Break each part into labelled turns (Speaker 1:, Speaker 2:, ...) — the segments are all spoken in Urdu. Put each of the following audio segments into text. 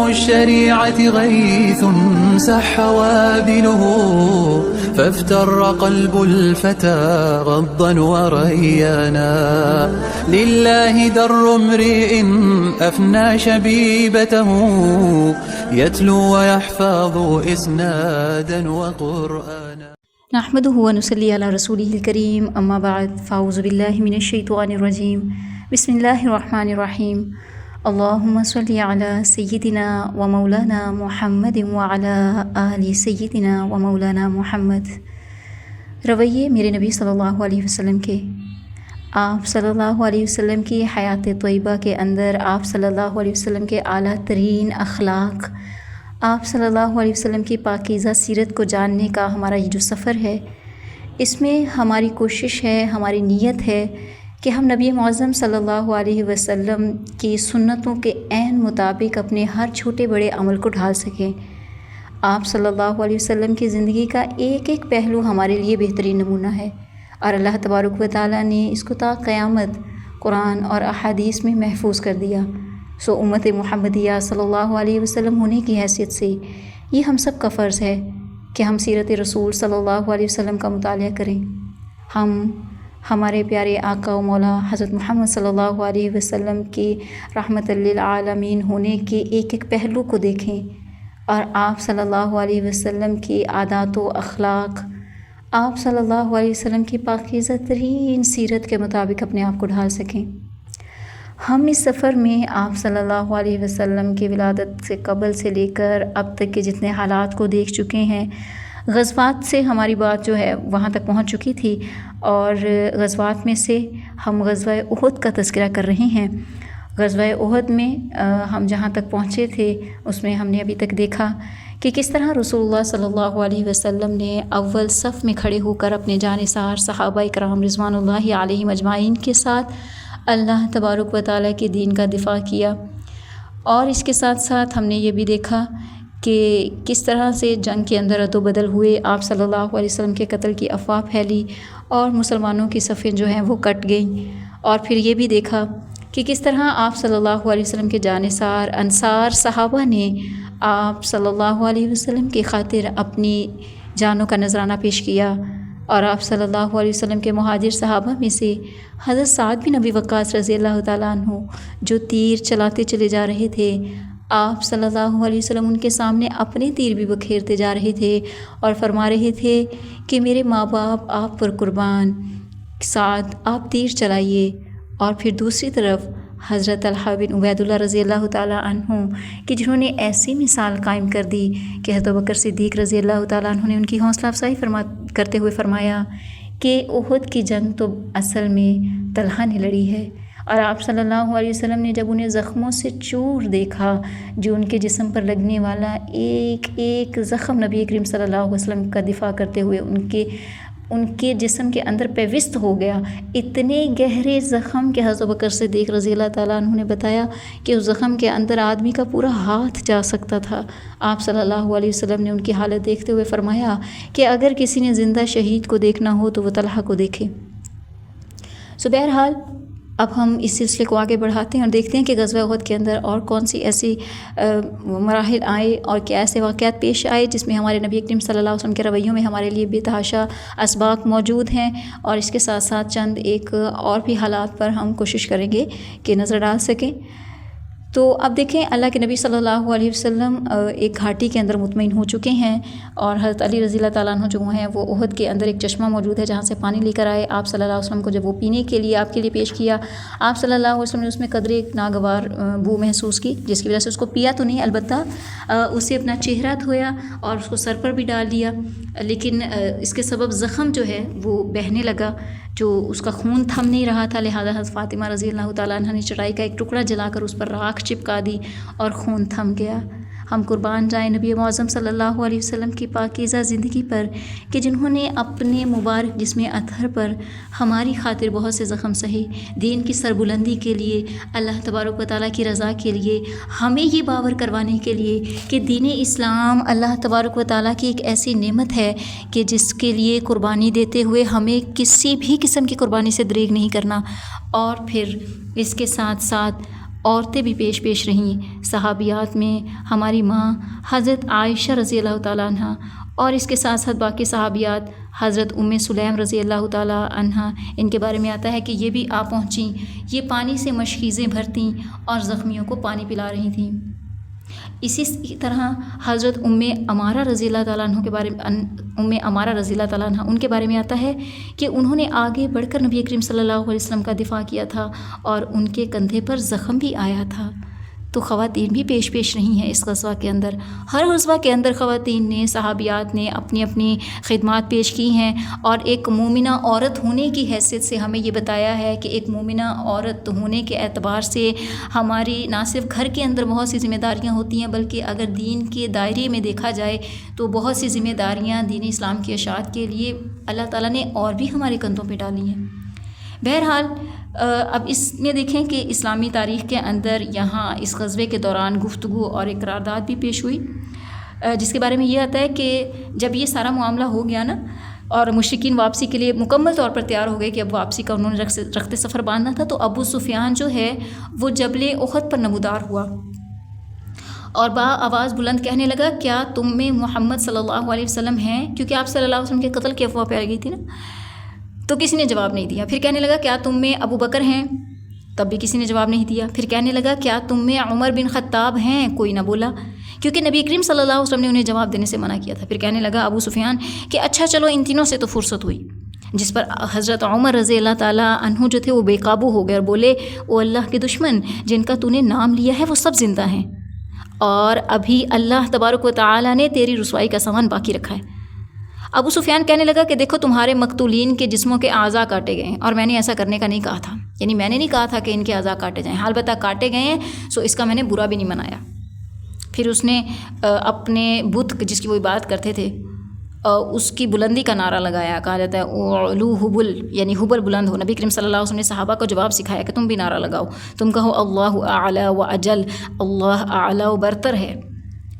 Speaker 1: الشريعة غيث سح وابله فافتر قلب الفتى غضا وريانا لله در امرئ أفنى شبيبته يتلو ويحفظ إسنادا وقرآنا
Speaker 2: نحمده ونصلي على رسوله الكريم أما بعد فأعوذ بالله من الشيطان الرجيم بسم الله الرحمن الرحيم اللهم صل على سيدنا ومولانا محمد وعلى آل سيدنا ومولانا محمد۔ رویے میرے نبی صلی اللہ علیہ وسلم کے، آپ صلی اللہ علیہ وسلم کی حیات طیبہ کے اندر آپ صلی اللہ علیہ وسلم کے اعلیٰ ترین اخلاق، آپ صلی اللہ علیہ وسلم کی پاکیزہ سیرت کو جاننے کا ہمارا یہ جو سفر ہے، اس میں ہماری کوشش ہے، ہماری نیت ہے کہ ہم نبی معظم صلی اللہ علیہ وسلم کی سنتوں کے عین مطابق اپنے ہر چھوٹے بڑے عمل کو ڈھال سکیں۔ آپ صلی اللہ علیہ وسلم کی زندگی کا ایک ایک پہلو ہمارے لیے بہترین نمونہ ہے، اور اللہ تبارک و تعالیٰ نے اس کو تا قیامت قرآن اور احادیث میں محفوظ کر دیا۔ سو امت محمدیہ صلی اللہ علیہ وسلم ہونے کی حیثیت سے یہ ہم سب کا فرض ہے کہ ہم سیرت رسول صلی اللہ علیہ وسلم کا مطالعہ کریں، ہم ہمارے پیارے آقا و مولا حضرت محمد صلی اللہ علیہ وسلم کی رحمت للعالمین ہونے کے ایک ایک پہلو کو دیکھیں، اور آپ صلی اللہ علیہ وسلم کی عادات و اخلاق، آپ صلی اللہ علیہ وسلم کی پاکیزہ ترین سیرت کے مطابق اپنے آپ کو ڈھال سکیں۔ ہم اس سفر میں آپ صلی اللہ علیہ وسلم کی ولادت سے قبل سے لے کر اب تک کے جتنے حالات کو دیکھ چکے ہیں، غزوات سے ہماری بات جو ہے وہاں تک پہنچ چکی تھی، اور غزوات میں سے ہم غزوہ احد کا تذکرہ کر رہے ہیں۔ غزوہ احد میں ہم جہاں تک پہنچے تھے اس میں ہم نے ابھی تک دیکھا کہ کس طرح رسول اللہ صلی اللہ علیہ وسلم نے اول صف میں کھڑے ہو کر اپنے جانثار صحابہ کرام رضوان اللہ علیہم اجمعین کے ساتھ اللہ تبارک و تعالیٰ کے دین کا دفاع کیا، اور اس کے ساتھ ساتھ ہم نے یہ بھی دیکھا کہ کس طرح سے جنگ کے اندر رد و بدل ہوئے، آپ صلی اللہ علیہ وسلم کے قتل کی افواہ پھیلی اور مسلمانوں کی صفیں جو ہیں وہ کٹ گئیں، اور پھر یہ بھی دیکھا کہ کس طرح آپ صلی اللہ علیہ وسلم کے جانثار انصار صحابہ نے آپ صلی اللہ علیہ وسلم کی خاطر اپنی جانوں کا نذرانہ پیش کیا، اور آپ صلی اللہ علیہ وسلم کے مہاجر صحابہ میں سے حضرت سعد بن ابی وقاص رضی اللہ تعالیٰ عنہ جو تیر چلاتے چلے جا رہے تھے، آپ صلی اللہ علیہ وسلم ان کے سامنے اپنے تیر بھی بکھیرتے جا رہے تھے اور فرما رہے تھے کہ میرے ماں باپ آپ پر قربان، سعد آپ تیر چلائیے۔ اور پھر دوسری طرف حضرت طلحہ بن عبید اللہ رضی اللہ تعالیٰ عنہ کہ جنہوں نے ایسی مثال قائم کر دی کہ حضرت بکر صدیق رضی اللہ تعالیٰ عنہ نے ان کی حوصلہ افزائی کرتے ہوئے فرمایا کہ احد کی جنگ تو اصل میں طلحہ نے لڑی ہے، اور آپ صلی اللہ علیہ وسلم نے جب انہیں زخموں سے چور دیکھا، جو ان کے جسم پر لگنے والا ایک ایک زخم نبی کریم صلی اللہ علیہ وسلم کا دفاع کرتے ہوئے ان کے جسم کے اندر پیوست ہو گیا، اتنے گہرے زخم کہ حضرت بکر صدیق رضی اللہ تعالیٰ عنہ نے بتایا کہ اس زخم کے اندر آدمی کا پورا ہاتھ جا سکتا تھا۔ آپ صلی اللہ علیہ وسلم نے ان کی حالت دیکھتے ہوئے فرمایا کہ اگر کسی نے زندہ شہید کو دیکھنا ہو تو وہ طلحہ کو دیکھے۔ سو بہرحال اب ہم اس سلسلے کو آگے بڑھاتے ہیں اور دیکھتے ہیں کہ غزوہ احد کے اندر اور کون سی ایسی مراحل آئے اور کیا ایسے واقعات پیش آئے جس میں ہمارے نبی کریم صلی اللہ علیہ وسلم کے رویوں میں ہمارے لیے بے تحاشا اسباق موجود ہیں، اور اس کے ساتھ ساتھ چند ایک اور بھی حالات پر ہم کوشش کریں گے کہ نظر ڈال سکیں۔ تو اب دیکھیں اللہ کے نبی صلی اللہ علیہ وسلم ایک گھاٹی کے اندر مطمئن ہو چکے ہیں، اور حضرت علی رضی اللہ تعالیٰ عنہ جو ہیں وہ احد کے اندر ایک چشمہ موجود ہے جہاں سے پانی لے کر آئے آپ صلی اللہ علیہ وسلم کو، جب وہ پینے کے لیے آپ کے لیے پیش کیا، آپ صلی اللہ علیہ وسلم نے اس میں قدرے ایک ناگوار بو محسوس کی، جس کی وجہ سے اس کو پیا تو نہیں، البتہ اسے اپنا چہرہ دھویا اور اس کو سر پر بھی ڈال لیا، لیکن اس کے سبب زخم جو ہے وہ بہنے لگا، جو اس کا خون تھم نہیں رہا تھا، لہذا حضرت فاطمہ رضی اللہ تعالیٰ عنہ نے چٹائی کا ایک ٹکڑا جلا کر اس پر راکھ چپکا دی اور خون تھم گیا۔ ہم قربان جائیں نبی معظم صلی اللہ علیہ وسلم کی پاکیزہ زندگی پر کہ جنہوں نے اپنے مبارک جسم اطہر پر ہماری خاطر بہت سے زخم سہے، دین کی سربلندی کے لیے، اللہ تبارک و تعالیٰ کی رضا کے لیے، ہمیں یہ باور کروانے کے لیے کہ دین اسلام اللہ تبارک و تعالیٰ کی ایک ایسی نعمت ہے کہ جس کے لیے قربانی دیتے ہوئے ہمیں کسی بھی قسم کی قربانی سے دریغ نہیں کرنا، اور پھر اس کے ساتھ ساتھ عورتیں بھی پیش رہیں۔ صحابیات میں ہماری ماں حضرت عائشہ رضی اللہ تعالیٰ عنہ، اور اس کے ساتھ ساتھ باقی صحابیات حضرت ام سلیم رضی اللہ تعالیٰ عنہ، ان کے بارے میں آتا ہے کہ یہ بھی آ پہنچیں، یہ پانی سے مشکیزیں بھرتیں اور زخمیوں کو پانی پلا رہی تھیں۔ اسی طرح حضرت ام عمارہ رضی اللہ تعالیٰ عنہ کے بارے میں ان کے بارے میں آتا ہے کہ انہوں نے آگے بڑھ کر نبی کریم صلی اللہ علیہ وسلم کا دفاع کیا تھا اور ان کے کندھے پر زخم بھی آیا تھا۔ تو خواتین بھی پیش رہی ہیں اس غزوہ کے اندر۔ ہر غزوہ کے اندر خواتین نے، صحابیات نے اپنی اپنی خدمات پیش کی ہیں، اور ایک مومنہ عورت ہونے کی حیثیت سے ہمیں یہ بتایا ہے کہ ایک مومنہ عورت ہونے کے اعتبار سے ہماری نہ صرف گھر کے اندر بہت سی ذمہ داریاں ہوتی ہیں، بلکہ اگر دین کے دائرے میں دیکھا جائے تو بہت سی ذمہ داریاں دین اسلام کی اشاعت کے لیے اللہ تعالیٰ نے اور بھی ہمارے کندھوں پہ ڈالی ہیں۔ بہرحال اب اس میں دیکھیں کہ اسلامی تاریخ کے اندر یہاں اس غزوے کے دوران گفتگو اور ایک قرارداد بھی پیش ہوئی، جس کے بارے میں یہ آتا ہے کہ جب یہ سارا معاملہ ہو گیا نا، اور مشرکین واپسی کے لیے مکمل طور پر تیار ہو گئے کہ اب واپسی کا انہوں نے رخت سفر باندھنا تھا، تو ابو سفیان جو ہے وہ جبل احد پر نمودار ہوا اور آواز بلند کہنے لگا، کیا تم میں محمد صلی اللہ علیہ وسلم ہیں؟ کیونکہ آپ صلی اللہ علیہ وسلم کے قتل کی افواہ پھیل گئی تھی نا، تو کسی نے جواب نہیں دیا۔ پھر کہنے لگا، کیا تم میں ابو بکر ہیں؟ تب بھی کسی نے جواب نہیں دیا۔ پھر کہنے لگا، کیا تم میں عمر بن خطاب ہیں؟ کوئی نہ بولا، کیونکہ نبی کریم صلی اللہ علیہ وسلم نے انہیں جواب دینے سے منع کیا تھا۔ پھر کہنے لگا ابو سفیان کہ اچھا چلو ان تینوں سے تو فرصت ہوئی، جس پر حضرت عمر رضی اللہ تعالیٰ عنہ جو تھے وہ بے قابو ہو گئے اور بولے، او اللہ کے دشمن، جن کا تو نے نام لیا ہے وہ سب زندہ ہیں، اور ابھی اللہ تبارک و تعالیٰ نے تیری رسوائی کا سامان باقی رکھا ہے۔ ابو سفیان کہنے لگا کہ دیکھو تمہارے مقتولین کے جسموں کے اعضاء کاٹے گئے ہیں، اور میں نے ایسا کرنے کا نہیں کہا تھا، یعنی میں نے نہیں کہا تھا کہ ان کے اعضاء کاٹے جائیں، البتہ کاٹے گئے ہیں، سو اس کا میں نے برا بھی نہیں منایا۔ پھر اس نے اپنے بت جس کی وہ عبادت کرتے تھے اس کی بلندی کا نعرہ لگایا، کہا جاتا ہے اعلو حبل، یعنی حبل بلند ہو۔ نبی کریم صلی اللہ علیہ وسلم نے صحابہ کو جواب سکھایا کہ تم بھی نعرہ لگاؤ، تم کہو اللہ اعلی و اجل، اللہ اعلی و برتر ہے۔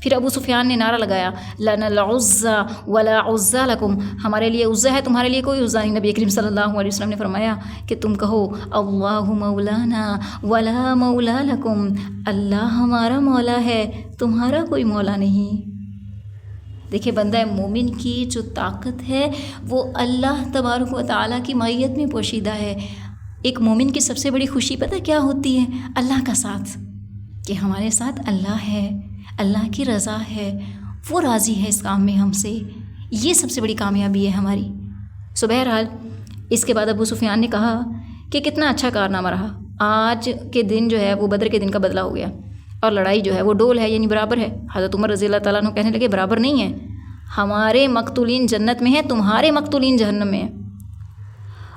Speaker 2: پھر ابو سفیان نے نعرہ لگایا، لنا العزى ولا عزى لكم، ہمارے لیے عزا ہے، تمہارے لیے کوئی عزا نہیں۔ نبی کریم صلی اللہ علیہ وسلم نے فرمایا کہ تم کہو اللہ مولانا ولا مولا لكم، اللہ ہمارا مولا ہے، تمہارا کوئی مولا نہیں۔ دیکھیں بندہ مومن کی جو طاقت ہے وہ اللہ تبارک و تعالیٰ کی معیت میں پوشیدہ ہے۔ ایک مومن کی سب سے بڑی خوشی پتہ کیا ہوتی ہے؟ اللہ کا ساتھ، کہ ہمارے ساتھ اللہ ہے، اللہ کی رضا ہے، وہ راضی ہے اس کام میں ہم سے، یہ سب سے بڑی کامیابی ہے ہماری۔ سو بہرحال اس کے بعد ابو سفیان نے کہا کہ کتنا اچھا کارنامہ رہا، آج کے دن جو ہے وہ بدر کے دن کا بدلہ ہو گیا، اور لڑائی جو ہے وہ ڈول ہے، یعنی برابر ہے۔ حضرت عمر رضی اللہ تعالیٰ عنہ کہنے لگے برابر نہیں ہے، ہمارے مقتولین جنت میں ہیں، تمہارے مقتولین جہنم میں ہیں۔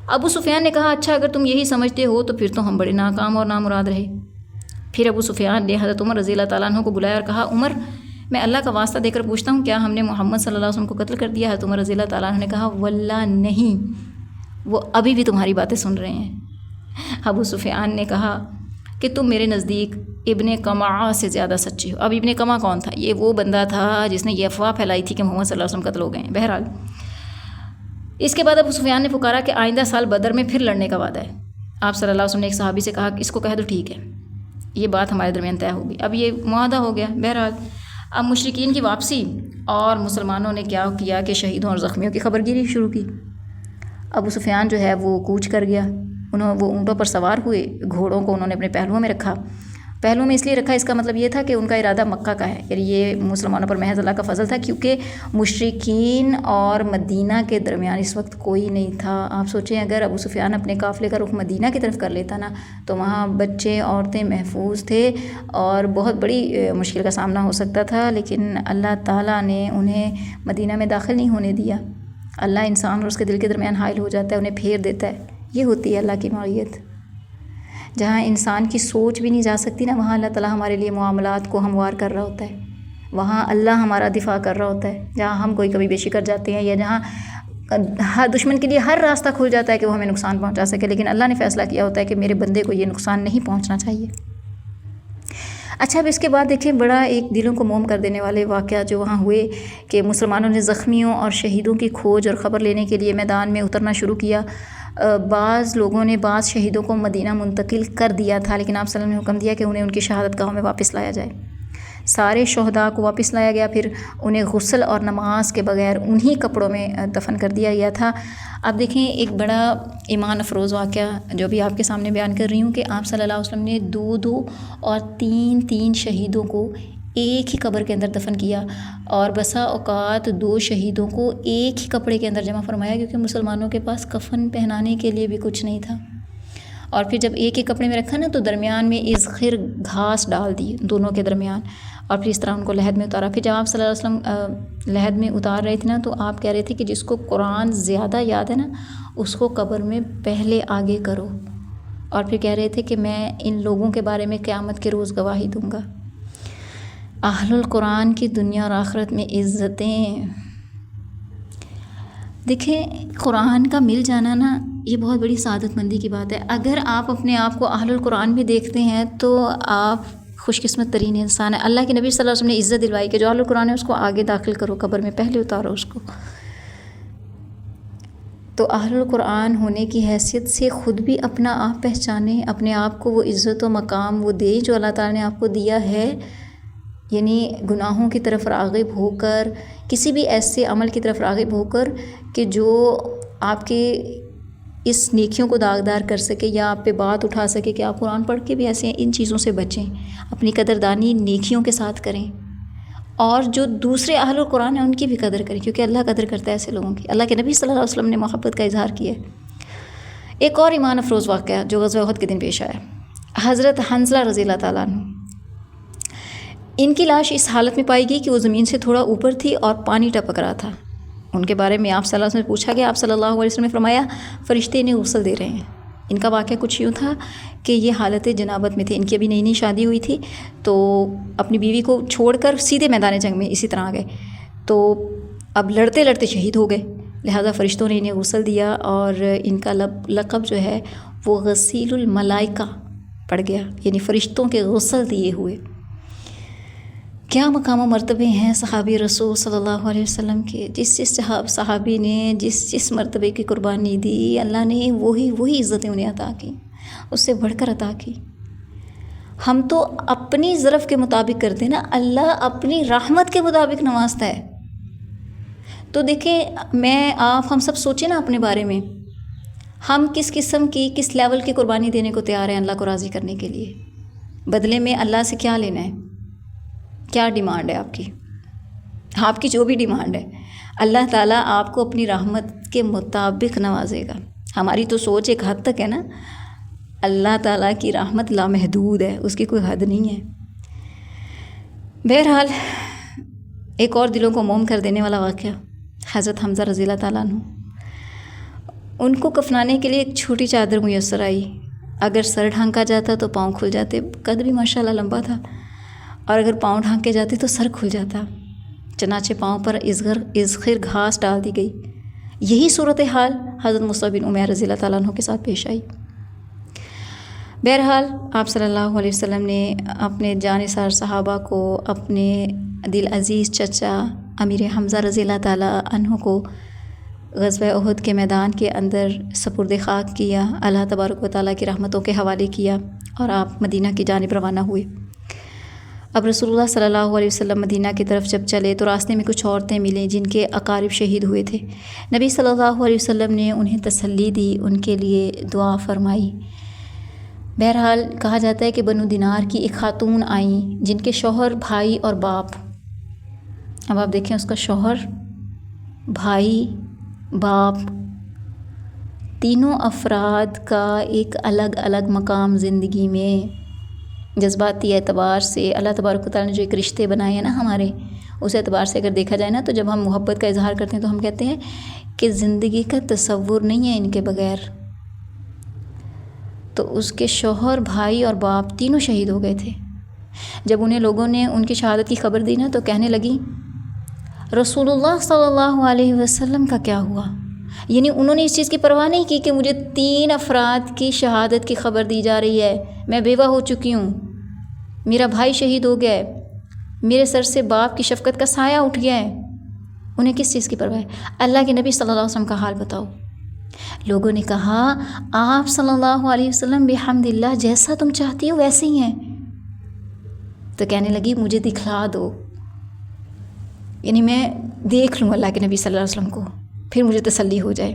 Speaker 2: ابو سفیان نے کہا اچھا اگر تم یہی سمجھتے ہو تو پھر تو ہم بڑے ناکام اور نامراد رہے۔ پھر ابو سفیان نے حضرت عمر رضی اللہ تعالیٰ عنہ کو بلایا اور کہا، عمر میں اللہ کا واسطہ دے کر پوچھتا ہوں کیا ہم نے محمد صلی اللہ علیہ وسلم کو قتل کر دیا؟ حضرت عمر رضی اللہ تعالیٰ عنہ نے کہا واللہ نہیں، وہ ابھی بھی تمہاری باتیں سن رہے ہیں۔ ابو سفیان نے کہا کہ تم میرے نزدیک ابن قمعہ سے زیادہ سچے ہو۔ اب ابن قمعہ کون تھا؟ یہ وہ بندہ تھا جس نے یہ افواہ پھیلائی تھی کہ محمد صلی اللہ علیہ وسلم قتل ہو گئے ہیں۔ بہرحال اس کے بعد ابو سفیان نے پکارا کہ آئندہ سال بدر میں پھر لڑنے کا وعدہ ہے۔ آپ صلی اللہ علیہ وسلم نے ایک صحابی سے کہا کہ اس کو کہہ دو ٹھیک ہے، یہ بات ہمارے درمیان طے ہوگی۔ اب یہ معاہدہ ہو گیا۔ بہرحال اب مشرکین کی واپسی اور مسلمانوں نے کیا کیا کہ شہیدوں اور زخمیوں کی خبر گیری شروع کی۔ ابو سفیان جو ہے وہ کوچ کر گیا، وہ اونٹوں پر سوار ہوئے، گھوڑوں کو انہوں نے اپنے پہلوؤں میں رکھا۔ پہلوؤں میں اس لیے رکھا، اس کا مطلب یہ تھا کہ ان کا ارادہ مکہ کا ہے، یعنی یہ مسلمانوں پر محض اللہ کا فضل تھا، کیونکہ مشرکین اور مدینہ کے درمیان اس وقت کوئی نہیں تھا۔ آپ سوچیں اگر ابو سفیان اپنے قافلے کا رخ مدینہ کی طرف کر لیتا نا تو وہاں بچے عورتیں محفوظ تھے اور بہت بڑی مشکل کا سامنا ہو سکتا تھا، لیکن اللہ تعالیٰ نے انہیں مدینہ میں داخل نہیں ہونے دیا۔ اللہ انسان اور اس کے دل کے درمیان حائل ہو جاتا ہے، انہیں پھیر دیتا ہے۔ یہ ہوتی ہے اللہ کی معیت۔ جہاں انسان کی سوچ بھی نہیں جا سکتی نا، وہاں اللہ تعالیٰ ہمارے لیے معاملات کو ہموار کر رہا ہوتا ہے، وہاں اللہ ہمارا دفاع کر رہا ہوتا ہے۔ جہاں ہم کوئی کبھی بے شکر جاتے ہیں یا جہاں ہر دشمن کے لیے ہر راستہ کھل جاتا ہے کہ وہ ہمیں نقصان پہنچا سکے، لیکن اللہ نے فیصلہ کیا ہوتا ہے کہ میرے بندے کو یہ نقصان نہیں پہنچنا چاہیے۔ اچھا اب اس کے بعد دیکھیں بڑا ایک دلوں کو موم کر دینے والے واقعات جو وہاں ہوئے کہ مسلمانوں نے زخمیوں اور شہیدوں کی کھوج اور خبر لینے کے لیے میدان میں اترنا شروع کیا۔ بعض لوگوں نے بعض شہیدوں کو مدینہ منتقل کر دیا تھا، لیکن آپ صلی اللہ علیہ وسلم نے حکم دیا کہ انہیں ان کی شہادت گاہوں میں واپس لایا جائے۔ سارے شہداء کو واپس لایا گیا، پھر انہیں غسل اور نماز کے بغیر انہی کپڑوں میں دفن کر دیا گیا تھا۔ اب دیکھیں ایک بڑا ایمان افروز واقعہ جو بھی آپ کے سامنے بیان کر رہی ہوں کہ آپ صلی اللہ علیہ وسلم نے 2 اور 3 شہیدوں کو ایک ہی قبر کے اندر دفن کیا، اور بسا اوقات 2 شہیدوں کو ایک ہی کپڑے کے اندر جمع فرمایا، کیونکہ مسلمانوں کے پاس کفن پہنانے کے لیے بھی کچھ نہیں تھا۔ اور پھر جب ایک ہی کپڑے میں رکھا نا تو درمیان میں اذخر گھاس ڈال دی دونوں کے درمیان، اور پھر اس طرح ان کو لحد میں اتارا۔ پھر جب آپ صلی اللہ علیہ وسلم لحد میں اتار رہے تھے نا تو آپ کہہ رہے تھے کہ جس کو قرآن زیادہ یاد ہے نا اس کو قبر میں پہلے آگے کرو، اور پھر کہہ رہے تھے کہ میں ان لوگوں کے بارے میں قیامت کے روز گواہی دوں گا۔ اہل القرآن کی دنیا اور آخرت میں عزتیں، دیکھیں قرآن کا مل جانا نا یہ بہت بڑی سعادت مندی کی بات ہے۔ اگر آپ اپنے آپ کو اہل القرآن بھی دیکھتے ہیں تو آپ خوش قسمت ترین انسان ہے۔ اللہ کے نبی صلی اللہ علیہ وسلم نے عزت دلوائی کہ جو اہل القرآن ہے اس کو آگے داخل کرو، قبر میں پہلے اتارو اس کو۔ تو اہل القرآن ہونے کی حیثیت سے خود بھی اپنا آپ پہچانیں، اپنے آپ کو وہ عزت و مقام وہ دیں جو اللہ تعالیٰ نے آپ کو دیا ہے، یعنی گناہوں کی طرف راغب ہو کر، کسی بھی ایسے عمل کی طرف راغب ہو کر کہ جو آپ کے اس نیکیوں کو داغدار کر سکے یا آپ پہ بات اٹھا سکے کہ آپ قرآن پڑھ کے بھی ایسے ان چیزوں سے بچیں، اپنی قدردانی نیکیوں کے ساتھ کریں، اور جو دوسرے اہل القرآن ہیں ان کی بھی قدر کریں، کیونکہ اللہ قدر کرتا ہے ایسے لوگوں کی۔ اللہ کے نبی صلی اللہ علیہ وسلم نے محبت کا اظہار کیا ہے۔ ایک اور ایمان افروز واقعہ جو غزوہ احد کے دن پیش آیا، حضرت حنظلہ رضی اللہ تعالیٰ عنہ، ان کی لاش اس حالت میں پائی گئی کہ وہ زمین سے تھوڑا اوپر تھی اور پانی ٹپک رہا تھا۔ ان کے بارے میں آپ صلی اللہ علیہ وسلم سے پوچھا گیا، آپ صلی اللہ علیہ وسلم نے فرمایا فرشتے انہیں غسل دے رہے ہیں۔ ان کا واقعہ کچھ یوں تھا کہ یہ حالت جنابت میں تھے، ان کی ابھی نئی شادی ہوئی تھی، تو اپنی بیوی کو چھوڑ کر سیدھے میدان جنگ میں اسی طرح آ گئے، تو اب لڑتے لڑتے شہید ہو گئے، لہذا فرشتوں نے انہیں غسل دیا، اور ان کا لقب جو ہے وہ غسیل الملائکہ پڑ گیا، یعنی فرشتوں کے غسل دیے ہوئے۔ کیا مقام و مرتبے ہیں صحابی رسول صلی اللہ علیہ وسلم کے، جس صحابی نے جس مرتبے کی قربانی دی اللہ نے وہی عزتیں انہیں عطا کی، اس سے بڑھ کر عطا کی۔ ہم تو اپنی ظرف کے مطابق کرتے ہیں نا، اللہ اپنی رحمت کے مطابق نوازتا ہے۔ تو دیکھیں ہم سب سوچیں نا اپنے بارے میں، ہم کس قسم کی کس لیول کی قربانی دینے کو تیار ہیں اللہ کو راضی کرنے کے لیے، بدلے میں اللہ سے کیا لینا ہے، کیا ڈیمانڈ ہے آپ کی جو بھی ڈیمانڈ ہے اللہ تعالیٰ آپ کو اپنی رحمت کے مطابق نوازے گا۔ ہماری تو سوچ ایک حد تک ہے نا، اللہ تعالیٰ کی رحمت لامحدود ہے، اس کی کوئی حد نہیں ہے۔ بہرحال ایک اور دلوں کو موم کر دینے والا واقعہ، حضرت حمزہ رضی اللہ تعالیٰ عنہ، ان کو کفنانے کے لیے ایک چھوٹی چادر میسر آئی، اگر سر ڈھانکا جاتا تو پاؤں کھل جاتے، قد بھی ماشاءاللہ لمبا تھا، اور اگر پاؤں ڈھانکے جاتے تو سر کھل جاتا، چنانچہ پاؤں پر اذخر گھاس ڈال دی گئی۔ یہی صورتحال حضرت مصعب بن عمیر رضی اللہ تعالیٰ عنہ کے ساتھ پیش آئی۔ بہرحال آپ صلی اللہ علیہ وسلم نے اپنے جانثار صحابہ کو، اپنے دل عزیز چچا امیر حمزہ رضی اللہ تعالیٰ عنہ کو غزوہ احد کے میدان کے اندر سپرد خاک کیا، اللہ تبارک و تعالیٰ کی رحمتوں کے حوالے کیا، اور آپ مدینہ کی جانب روانہ ہوئے۔ اب رسول اللہ صلی اللہ علیہ وسلم مدینہ کی طرف جب چلے تو راستے میں کچھ عورتیں ملیں جن کے اقارب شہید ہوئے تھے۔ نبی صلی اللہ علیہ وسلم نے انہیں تسلی دی، ان کے لیے دعا فرمائی۔ بہرحال کہا جاتا ہے کہ بنو دینار کی ایک خاتون آئیں جن کے شوہر، بھائی اور باپ، اب آپ دیکھیں اس کا شوہر، بھائی، باپ، تینوں افراد کا ایک الگ الگ مقام زندگی میں، جذباتی اعتبار سے اللہ تبارک و تعالیٰ نے جو ایک رشتے بنائے ہیں نا ہمارے، اس اعتبار سے اگر دیکھا جائے نا تو جب ہم محبت کا اظہار کرتے ہیں تو ہم کہتے ہیں کہ زندگی کا تصور نہیں ہے ان کے بغیر۔ تو اس کے شوہر، بھائی اور باپ تینوں شہید ہو گئے تھے۔ جب انہیں لوگوں نے ان کی شہادت کی خبر دی نا تو کہنے لگی رسول اللہ صلی اللہ علیہ وسلم کا کیا ہوا؟ یعنی انہوں نے اس چیز کی پرواہ نہیں کی کہ مجھے 3 افراد کی شہادت کی خبر دی جا رہی ہے، میں بیوہ ہو چکی ہوں، میرا بھائی شہید ہو گیا ہے، میرے سر سے باپ کی شفقت کا سایہ اٹھ گیا ہے۔ انہیں کس چیز کی پرواہ ہے؟ اللہ کے نبی صلی اللہ علیہ وسلم کا حال بتاؤ، لوگوں نے کہا آپ صلی اللہ علیہ وسلم بحمدللہ جیسا تم چاہتی ہو ویسے ہی ہیں. تو کہنے لگی مجھے دکھلا دو، یعنی میں دیکھ لوں اللہ کے نبی صلی اللہ علیہ وسلم کو، پھر مجھے تسلی ہو جائے.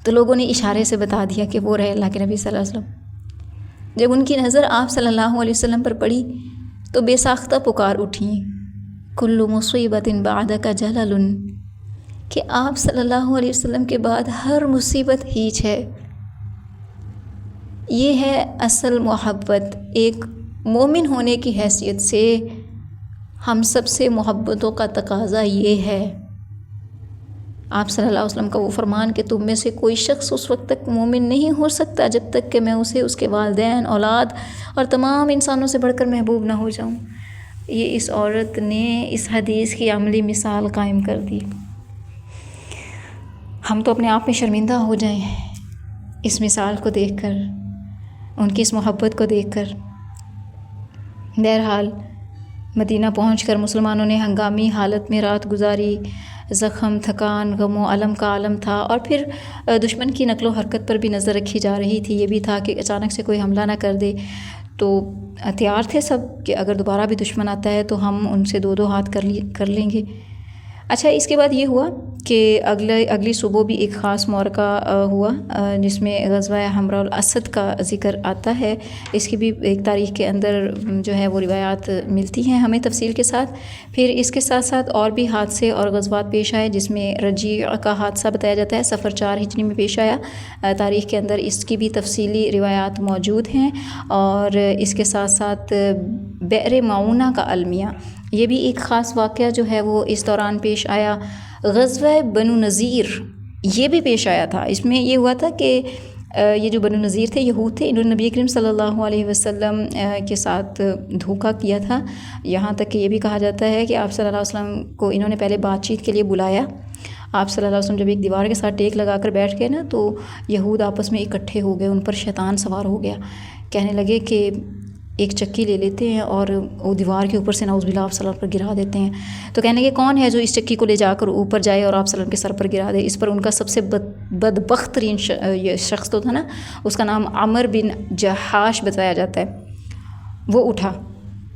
Speaker 2: تو لوگوں نے اشارے سے بتا دیا کہ وہ رہے اللہ کے نبی صلی اللہ علیہ وسلم. جب ان کی نظر آپ صلی اللہ علیہ وسلم پر پڑی تو بے ساختہ پکار اٹھیں، کل مصیبت بعدک جلل، کہ آپ صلی اللہ علیہ وسلم کے بعد ہر مصیبت ہیچ ہے. یہ ہے اصل محبت. ایک مومن ہونے کی حیثیت سے ہم سب سے محبتوں کا تقاضا یہ ہے. آپ صلی اللہ علیہ وسلم کا وہ فرمان کہ تم میں سے کوئی شخص اس وقت تک مومن نہیں ہو سکتا جب تک کہ میں اسے اس کے والدین، اولاد اور تمام انسانوں سے بڑھ کر محبوب نہ ہو جاؤں. یہ اس عورت نے اس حدیث کی عملی مثال قائم کر دی. ہم تو اپنے آپ میں شرمندہ ہو جائیں اس مثال کو دیکھ کر، ان کی اس محبت کو دیکھ کر. بہرحال مدینہ پہنچ کر مسلمانوں نے ہنگامی حالت میں رات گزاری. زخم، تھکان، غم و الم کا عالم تھا، اور پھر دشمن کی نقل و حرکت پر بھی نظر رکھی جا رہی تھی. یہ بھی تھا کہ اچانک سے کوئی حملہ نہ کر دے. تو تیار تھے سب کہ اگر دوبارہ بھی دشمن آتا ہے تو ہم ان سے دو ہاتھ کر لیں گے. اچھا، اس کے بعد یہ ہوا کہ اگلی صبح بھی ایک خاص معرکہ ہوا جس میں غزوہ حمراء الاسد کا ذکر آتا ہے. اس کی بھی ایک تاریخ کے اندر جو ہے وہ روایات ملتی ہیں ہمیں تفصیل کے ساتھ. پھر اس کے ساتھ ساتھ اور بھی حادثے اور غزوات پیش آئے جس میں رجیع کا حادثہ بتایا جاتا ہے، صفر 4 ہجری میں پیش آیا. تاریخ کے اندر اس کی بھی تفصیلی روایات موجود ہیں. اور اس کے ساتھ ساتھ بئر معونہ کا المیہ، یہ بھی ایک خاص واقعہ جو ہے وہ اس دوران پیش آیا. غزوہ بنو نذیر یہ بھی پیش آیا تھا. اس میں یہ ہوا تھا کہ یہ جو بنو نذیر تھے، یہود تھے، انہوں نے نبی کریم صلی اللہ علیہ وسلم کے ساتھ دھوکہ کیا تھا. یہاں تک کہ یہ بھی کہا جاتا ہے کہ آپ صلی اللہ علیہ وسلم کو انہوں نے پہلے بات چیت کے لیے بلایا. آپ صلی اللہ علیہ وسلم جب ایک دیوار کے ساتھ ٹیک لگا کر بیٹھ گئے نا تو یہود آپس میں اکٹھے ہو گئے، ان پر شیطان سوار ہو گیا. کہنے لگے کہ ایک چکی لے لیتے ہیں اور وہ دیوار کے اوپر سے نعوذ باللہ آپ صلی اللہ علیہ وسلم پر گرا دیتے ہیں. تو کہنے لگے کون ہے جو اس چکی کو لے جا کر اوپر جائے اور آپ صلی اللہ علیہ وسلم کے سر پر گرا دے. اس پر ان کا سب سے بدبخت ترین شخص تو تھا نا، اس کا نام عمر بن جحاش بتایا جاتا ہے. وہ اٹھا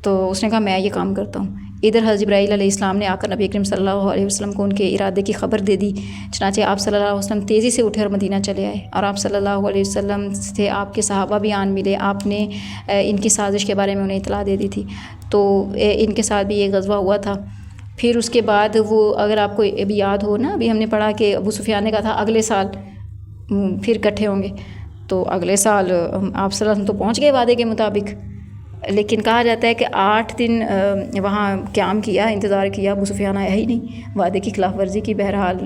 Speaker 2: تو اس نے کہا میں یہ کام کرتا ہوں. ادھر حضرت جبرائیل علیہ السلام نے آ کر نبی کریم صلی اللہ علیہ وسلم کو ان کے ارادے کی خبر دے دی. چنانچہ آپ صلی اللہ علیہ وسلم تیزی سے اٹھے اور مدینہ چلے آئے. اور آپ صلی اللہ علیہ وسلم سے آپ کے صحابہ بھی آن ملے. آپ نے ان کی سازش کے بارے میں انہیں اطلاع دے دی تھی. تو ان کے ساتھ بھی یہ غزوہ ہوا تھا. پھر اس کے بعد وہ، اگر آپ کو ابھی یاد ہو نا، ابھی ہم نے پڑھا کہ ابو سفیان نے کہا تھا اگلے سال پھر اکٹھے ہوں گے. تو اگلے سال آپ صلی اللہ علیہ وسلم تو پہنچ گئے وعدے کے مطابق، لیکن کہا جاتا ہے کہ 8 دن وہاں قیام کیا، انتظار کیا، ابو سفیان آیا ہی نہیں، وعدے کی خلاف ورزی کی. بہرحال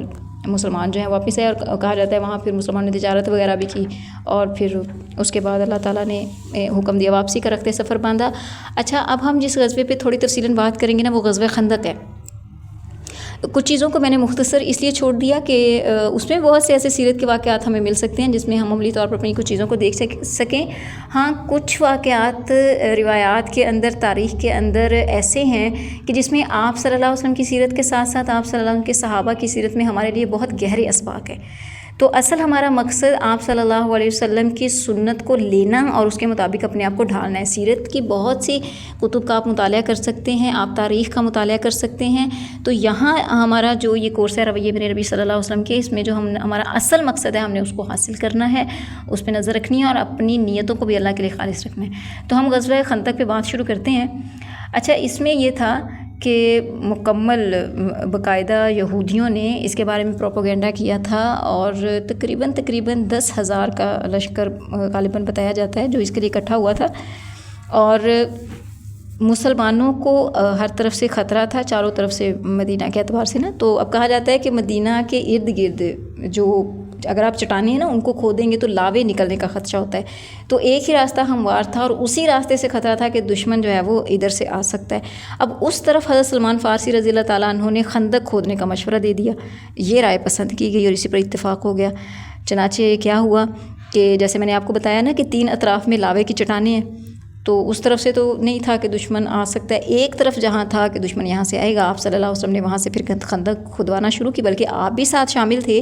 Speaker 2: مسلمان جو ہیں واپس آئے، اور کہا جاتا ہے وہاں پھر مسلمان نے تجارت وغیرہ بھی کی. اور پھر اس کے بعد اللہ تعالیٰ نے حکم دیا واپسی کا، رخت سفر باندھا. اچھا، اب ہم جس غزوے پہ تھوڑی تفصیلاً بات کریں گے نا، وہ غزوہ خندق ہے. کچھ چیزوں کو میں نے مختصر اس لیے چھوڑ دیا کہ اس میں بہت سے ایسے سیرت کے واقعات ہمیں مل سکتے ہیں جس میں ہم عملی طور پر اپنی کچھ چیزوں کو دیکھ سکیں. ہاں، کچھ واقعات روایات کے اندر، تاریخ کے اندر ایسے ہیں کہ جس میں آپ صلی اللہ علیہ وسلم کی سیرت کے ساتھ ساتھ آپ صلی اللہ علیہ وسلم کے صحابہ کی سیرت میں ہمارے لیے بہت گہرے اسباق ہیں. تو اصل ہمارا مقصد آپ صلی اللہ علیہ وسلم کی سنت کو لینا اور اس کے مطابق اپنے آپ کو ڈھالنا ہے. سیرت کی بہت سی کتب کا آپ مطالعہ کر سکتے ہیں، آپ تاریخ کا مطالعہ کر سکتے ہیں. تو یہاں ہمارا جو یہ کورس ہے رویہ میرے نبی صلی اللہ علیہ وسلم کے، اس میں جو ہمارا اصل مقصد ہے ہم نے اس کو حاصل کرنا ہے، اس پہ نظر رکھنی ہے اور اپنی نیتوں کو بھی اللہ کے لیے خالص رکھنا ہے. تو ہم غزوہ خندق پہ بات شروع کرتے ہیں. اچھا، اس میں یہ تھا کہ مکمل باقاعدہ یہودیوں نے اس کے بارے میں پروپیگنڈا کیا تھا، اور تقریباً 10,000 کا لشکر غالباً بتایا جاتا ہے جو اس کے لیے اکٹھا ہوا تھا. اور مسلمانوں کو ہر طرف سے خطرہ تھا، چاروں طرف سے مدینہ کے اعتبار سے نا. تو اب کہا جاتا ہے کہ مدینہ کے ارد گرد جو اگر آپ چٹانیں ہیں نا ان کو کھودیں گے تو لاوے نکلنے کا خدشہ ہوتا ہے. تو ایک ہی راستہ ہموار تھا اور اسی راستے سے خطرہ تھا کہ دشمن جو ہے وہ ادھر سے آ سکتا ہے. اب اس طرف حضرت سلمان فارسی رضی اللہ تعالیٰ عنہ نے خندق کھودنے کا مشورہ دے دیا. یہ رائے پسند کی گئی اور اسی پر اتفاق ہو گیا. چنانچہ کیا ہوا کہ جیسے میں نے آپ کو بتایا نا کہ 3 اطراف میں لاوے کی چٹانیں ہیں، تو اس طرف سے تو نہیں تھا کہ دشمن آ سکتا ہے، ایک طرف جہاں تھا کہ دشمن یہاں سے آئے گا، آپ صلی اللہ علیہ وسلم نے وہاں سے پھر خندق کھدوانا شروع کی، بلکہ آپ بھی ساتھ شامل تھے۔